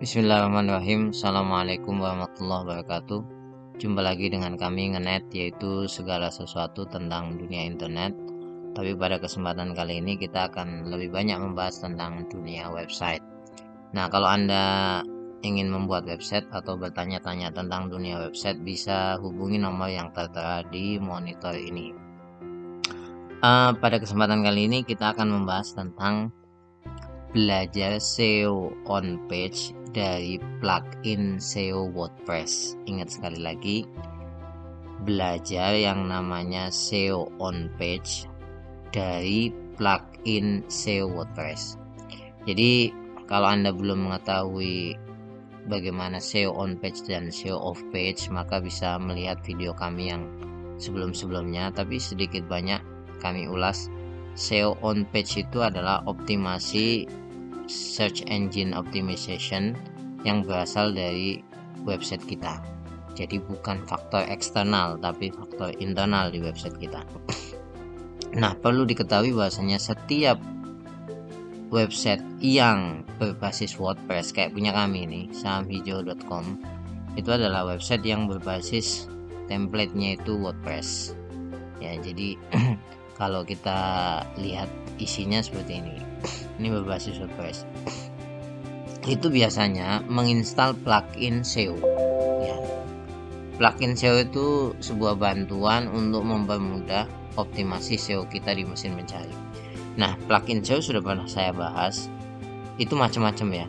Bismillahirrahmanirrahim. Assalamualaikum warahmatullahi wabarakatuh. Jumpa lagi dengan kami Ngenet, yaitu segala sesuatu tentang dunia internet. Tapi pada kesempatan kali ini kita akan lebih banyak membahas tentang dunia website. Nah, kalau Anda ingin membuat website atau bertanya-tanya tentang dunia website, bisa hubungi nomor yang tertera di monitor ini. Pada kesempatan kali ini kita akan membahas tentang belajar SEO on page dari plugin SEO WordPress. Ingat sekali lagi, belajar yang namanya SEO on page dari plugin SEO WordPress. Jadi kalau Anda belum mengetahui bagaimana SEO on page dan SEO off page, maka bisa melihat video kami yang sebelum-sebelumnya, tapi sedikit banyak kami ulas. SEO on page itu adalah optimasi search engine optimization yang berasal dari website kita. Jadi bukan faktor eksternal tapi faktor internal di website kita. Nah, perlu diketahui bahwasanya setiap website yang berbasis WordPress kayak punya kami ini, sahamhijau.com, itu adalah website yang berbasis template-nya itu WordPress. Ya, jadi kalau kita lihat isinya seperti ini. Ini berbasis WordPress. Itu biasanya menginstal plugin SEO. Ya. Plugin SEO itu sebuah bantuan untuk mempermudah optimasi SEO kita di mesin pencari. Nah, plugin SEO sudah pernah saya bahas. Itu macam-macam ya.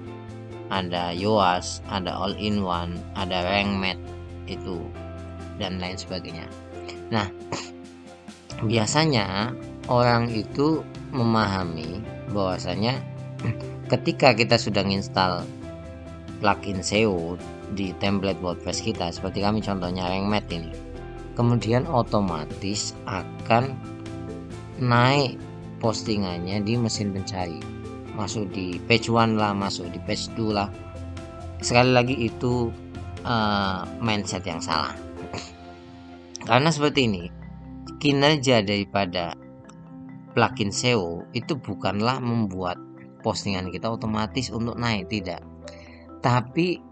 Ada Yoast, ada All-in-One, ada RankMath itu dan lain sebagainya. Nah, biasanya orang itu memahami bahwasanya ketika kita sudah install plugin SEO di template WordPress kita, seperti kami contohnya RankMath ini, kemudian otomatis akan naik postingannya di mesin pencari, masuk di page 1 lah, masuk di page 2 lah. Sekali lagi itu mindset yang salah. Karena seperti ini, kinerja daripada plugin SEO itu bukanlah membuat postingan kita otomatis untuk naik, tidak. Tapi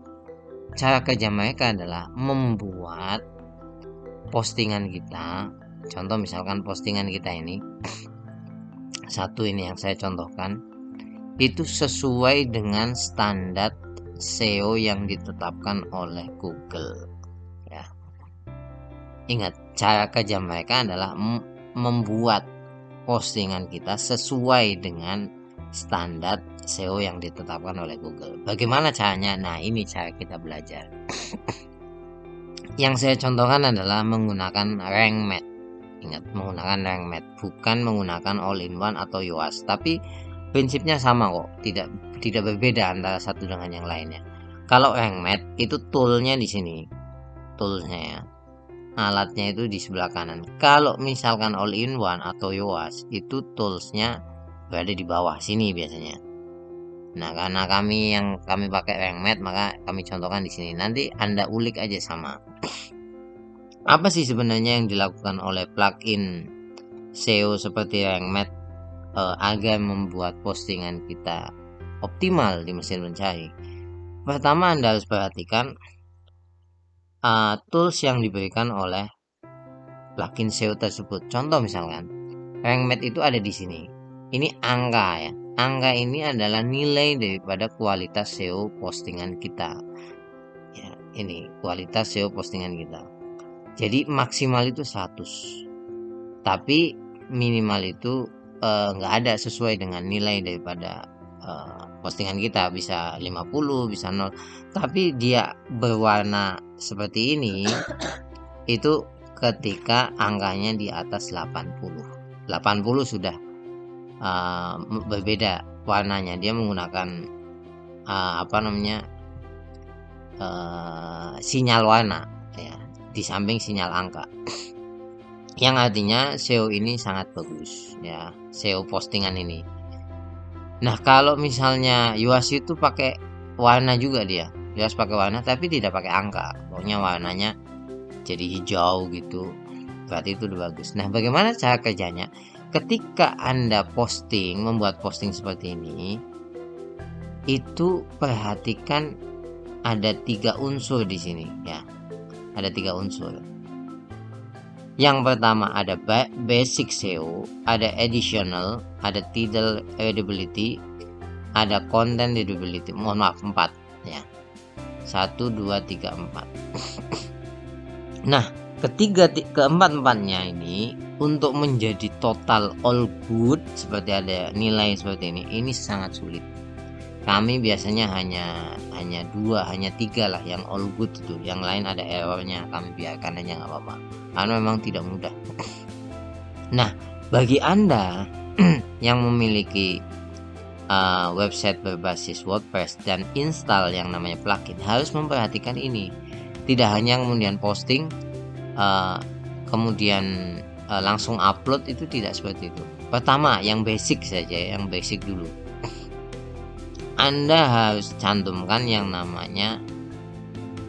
cara kerja mereka adalah membuat postingan kita, contoh misalkan postingan kita ini, satu ini yang saya contohkan, itu sesuai dengan standar SEO yang ditetapkan oleh Google. Ya. Ingat, cara kerja mereka adalah membuat postingan kita sesuai dengan standar SEO yang ditetapkan oleh Google. Bagaimana caranya? Nah, ini cara kita belajar. Yang saya contohkan adalah menggunakan RankMath. Ingat, menggunakan RankMath, bukan menggunakan All-in-One atau Yoast. Tapi prinsipnya sama kok, tidak berbeda antara satu dengan yang lainnya. Kalau RankMath itu toolnya di sini, toolsnya ya. Alatnya itu di sebelah kanan. Kalau misalkan All-in-One atau Yoast, itu toolsnya berada di bawah sini biasanya. Nah, karena kami pakai RankMath, maka kami contohkan di sini. Nanti Anda ulik aja sama. Apa sih sebenarnya yang dilakukan oleh plugin SEO seperti RankMath agar membuat postingan kita optimal di mesin pencari? Pertama, Anda harus perhatikan tools yang diberikan oleh plugin SEO tersebut. Contoh misalkan RankMath itu ada di sini. Ini angka ya. Angka ini adalah nilai daripada kualitas SEO postingan kita. Ya, ini kualitas SEO postingan kita. Jadi maksimal itu 100. Tapi minimal itu nggak ada sesuai dengan nilai daripada postingan kita, bisa 50, bisa 0. Tapi dia berwarna seperti ini itu ketika angkanya di atas 80. 80 sudah berbeda warnanya. Dia menggunakan sinyal warna ya, di samping sinyal angka. Yang artinya SEO ini sangat bagus ya, SEO postingan ini. Nah, kalau misalnya Yoast itu pakai warna juga, dia Yoast pakai warna tapi tidak pakai angka, pokoknya warnanya jadi hijau gitu, berarti itu udah bagus. Nah, bagaimana cara kerjanya? Ketika Anda membuat posting seperti ini, itu perhatikan ada 3 unsur di sini ya. Ada 3 unsur. Yang pertama ada basic SEO, ada additional, ada title readability, ada content readability. Mohon maaf 4 ya. 1 2 3 4. Nah, keempat-empatnya ini untuk menjadi total all good seperti ada nilai seperti ini sangat sulit. Kami biasanya hanya 2, hanya 3 lah yang all good itu. Yang lain ada errornya, kami biarkan aja nggak apa-apa. Karena memang tidak mudah. Nah, bagi Anda yang memiliki website berbasis WordPress dan install yang namanya plugin, harus memperhatikan ini. Tidak hanya kemudian posting, kemudian langsung upload, itu tidak seperti itu. Pertama, yang basic saja, yang basic dulu. Anda harus cantumkan yang namanya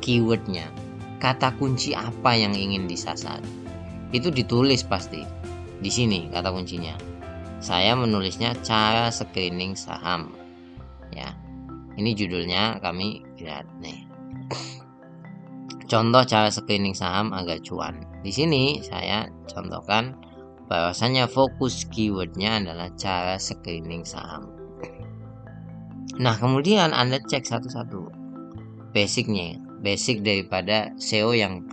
keywordnya, kata kunci apa yang ingin disasar. Itu ditulis pasti di sini kata kuncinya. Saya menulisnya cara screening saham ya. Ini judulnya, kami lihat nih. Contoh cara screening saham agar cuan. Di sini saya contohkan bahwasanya fokus keywordnya adalah cara screening saham. Nah, kemudian Anda cek satu-satu basicnya, basic daripada SEO yang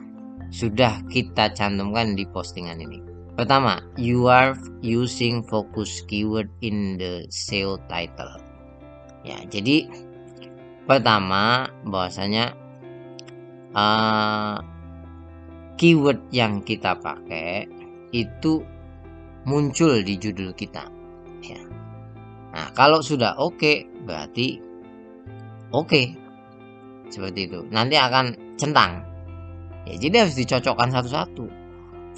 sudah kita cantumkan di postingan ini. Pertama, you are using focus keyword in the SEO title. Ya, jadi pertama bahwasanya keyword yang kita pakai itu muncul di judul kita. Ya. Nah, kalau sudah oke, berarti oke. Seperti itu. Nanti akan centang. Ya, jadi harus dicocokkan satu-satu.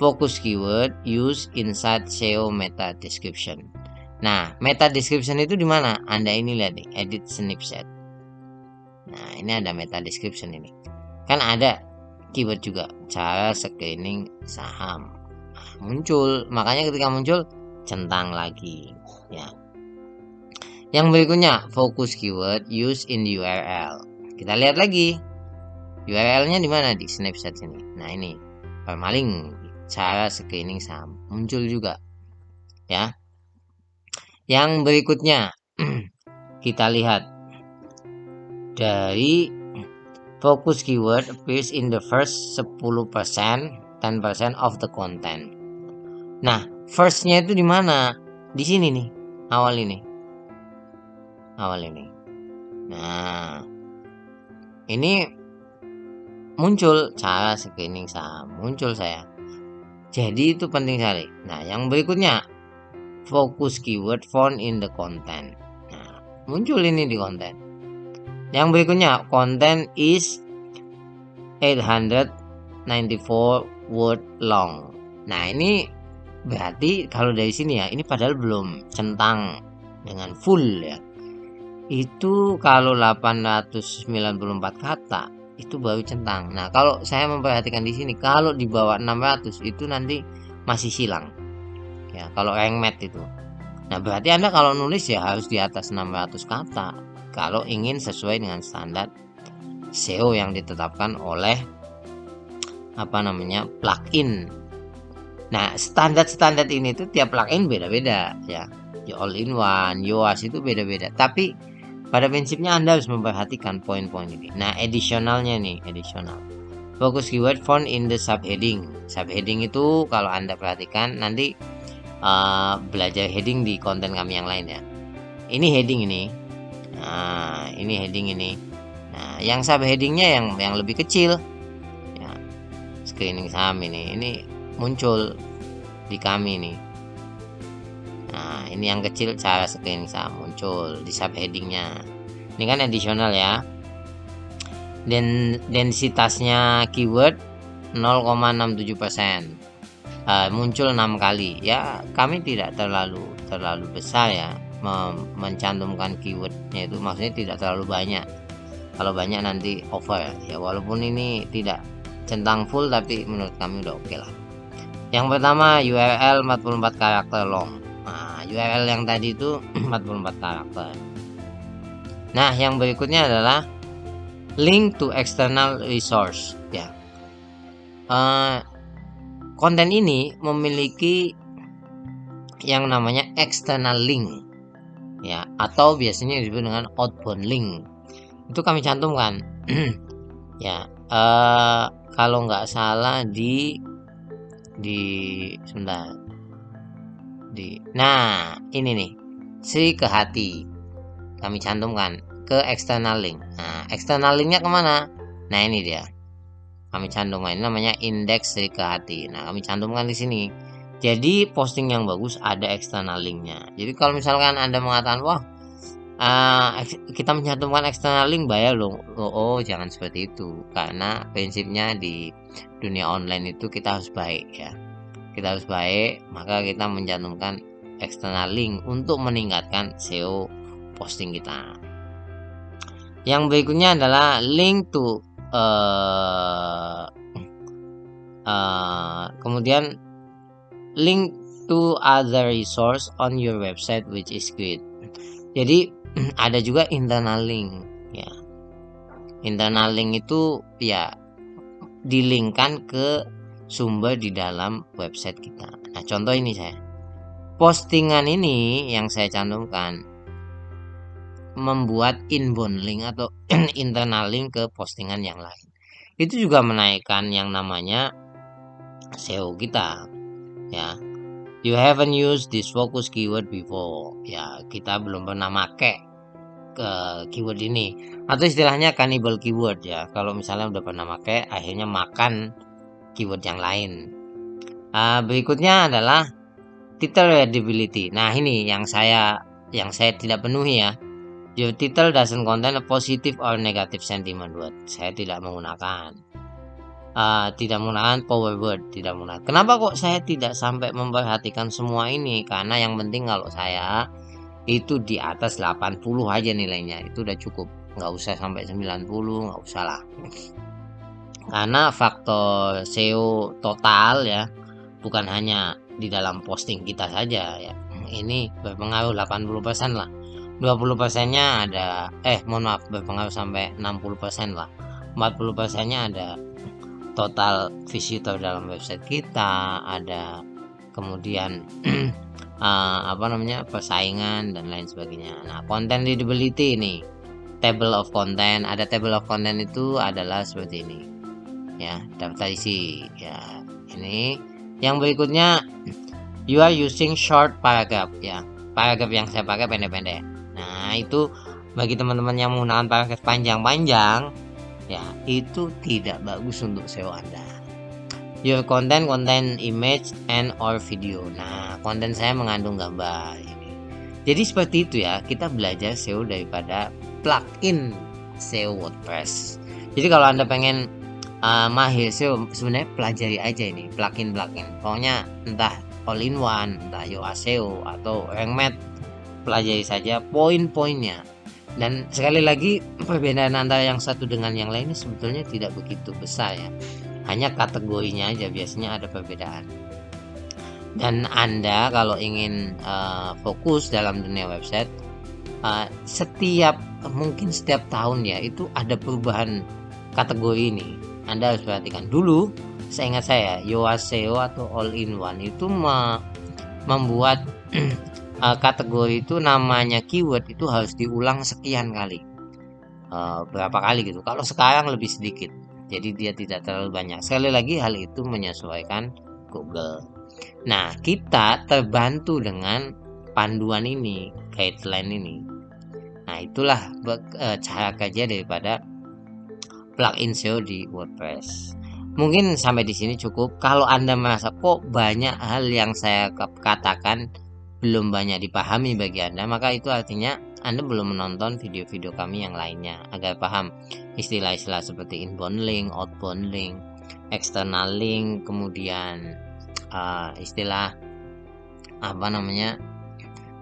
Focus keyword use inside SEO meta description. Nah, meta description itu di mana? Anda ini lihat nih, edit snapshot. Nah, ini ada meta description ini. Kan ada keyword juga, cara screening saham. Nah, muncul. Makanya ketika muncul centang lagi, ya. Yang berikutnya, focus keyword use in URL. Kita lihat lagi. URL-nya di mana? Di snapshot sini. Nah, ini permaling cara screening saham. Muncul juga. Ya. Yang berikutnya kita lihat dari focus keyword appears in the first 10% of the content. Nah, first-nya itu di mana? Di sini nih, awal ini. Nah, ini muncul cara screening saham, muncul saya. Jadi itu penting sekali. Nah, yang berikutnya focus keyword found in the content. Nah, muncul ini di konten. Yang berikutnya, content is 894 word long. Nah, ini berarti kalau dari sini ya, ini padahal belum centang dengan full ya. Itu kalau 894 kata itu baru centang. Nah, kalau saya memperhatikan di sini, kalau di bawah 600 itu nanti masih silang. Ya, kalau rank itu. Nah, berarti Anda kalau nulis ya harus di atas 600 kata kalau ingin sesuai dengan standar SEO yang ditetapkan oleh plugin. Nah, standar ini tuh tiap plugin beda-beda ya. All in one, Yoast itu beda-beda. Tapi pada prinsipnya Anda harus memperhatikan poin-poin ini. Nah, additional. Focus keyword found in the subheading. Subheading itu kalau Anda perhatikan nanti belajar heading di konten kami yang lain ya. Ini heading ini. Nah, ini heading ini. Nah, yang subheadingnya yang lebih kecil. Ya, screening saham ini muncul di kami nih. Nah, ini yang kecil cara screening saham muncul di subheadingnya. Ini kan additional ya. Dan densitasnya keyword 0,67%. Muncul 6 kali. Ya, kami tidak terlalu besar ya mencantumkan keywordnya itu, maksudnya tidak terlalu banyak. Kalau banyak nanti over ya. Walaupun ini tidak centang full, tapi menurut kami udah oke lah. Yang pertama URL 44 karakter long. Nah, URL yang tadi itu 44 karakter. Nah, yang berikutnya adalah link to external resource ya. Konten ini memiliki yang namanya external link ya, atau biasanya disebut dengan outbound link. Itu kami cantumkan ya. Kalau nggak salah di sebentar nah ini nih, Sri ke hati kami cantumkan ke external link. Nah, external linknya kemana? Nah ini dia, kami cantumkan, ini namanya indeks Sri ke hati. Nah kami cantumkan di sini. Jadi posting yang bagus ada external linknya. Jadi kalau misalkan Anda mengatakan wah kita mencantumkan external link bayar dong, oh jangan seperti itu, karena prinsipnya di dunia online itu kita harus baik ya, kita harus baik, maka kita mencantumkan external link untuk meningkatkan SEO posting kita. Yang berikutnya adalah link to kemudian link to other resource on your website which is great. Jadi ada juga internal link ya. Internal link itu ya dilingkan ke sumber di dalam website kita. Nah contoh ini, saya postingan ini yang saya cantumkan membuat inbound link atau internal link ke postingan yang lain. Itu juga menaikkan yang namanya SEO kita ya. You haven't used this focus keyword before ya, kita belum pernah make ke keyword ini, atau istilahnya cannibal keyword ya. Kalau misalnya udah pernah make, akhirnya makan keyword yang lain. Berikutnya adalah title readability. Nah ini yang saya tidak penuhi ya. Your title doesn't contain a positive or negative sentiment word. Saya tidak menggunakan power word, tidak menggunakan. Kenapa kok saya tidak sampai memperhatikan semua ini? Karena yang penting kalau saya itu di atas 80 aja nilainya, itu udah cukup, nggak usah sampai 90, nggak usah lah, karena faktor SEO total ya, bukan hanya di dalam posting kita saja ya, ini berpengaruh 80% lah, 20%-nya ada berpengaruh sampai 60% lah, 40%-nya ada total visitor dalam website kita, ada kemudian persaingan dan lain sebagainya. Nah content readability ini, table of content, ada table of content itu adalah seperti ini ya, daftar isi ya. Ini yang berikutnya, you are using short paragraph ya, paragraph yang saya pakai pendek-pendek. Nah itu bagi teman-teman yang menggunakan paragraph panjang-panjang ya, itu tidak bagus untuk SEO Anda. Your content contain image and or video. Nah, konten saya mengandung gambar ini. Jadi seperti itu ya, kita belajar SEO daripada plugin SEO WordPress. Jadi kalau Anda pengen mahir SEO, sebenarnya pelajari aja ini plugin. Pokoknya entah all-in-one, entah Yoast SEO atau RankMath, pelajari saja poin-poinnya. Dan sekali lagi, perbedaan antara yang satu dengan yang lainnya sebetulnya tidak begitu besar ya, hanya kategorinya aja biasanya ada perbedaan. Dan Anda kalau ingin fokus dalam dunia website, setiap tahun ya, itu ada perubahan kategori ini. Anda harus perhatikan dulu. Seingat saya, Yoast SEO atau all-in-one itu membuat kategori itu namanya keyword itu harus diulang sekian kali, berapa kali gitu. Kalau sekarang lebih sedikit, jadi dia tidak terlalu banyak. Sekali lagi, hal itu menyesuaikan Google. Nah kita terbantu dengan panduan ini, guideline ini. Nah itulah cara kerja daripada plugin SEO di WordPress. Mungkin sampai di sini cukup. Kalau Anda merasa kok banyak hal yang saya katakan belum banyak dipahami bagi Anda, maka itu artinya Anda belum menonton video-video kami yang lainnya agar paham istilah-istilah seperti inbound link, outbound link, external link, kemudian istilah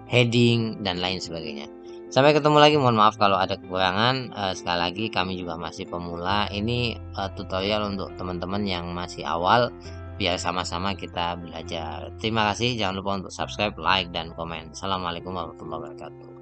heading dan lain sebagainya. Sampai ketemu lagi, mohon maaf kalau ada kekurangan. Sekali lagi kami juga masih pemula, ini tutorial untuk teman-teman yang masih awal, biar sama-sama kita belajar. Terima kasih, jangan lupa untuk subscribe, like, dan komen. Assalamualaikum warahmatullahi wabarakatuh.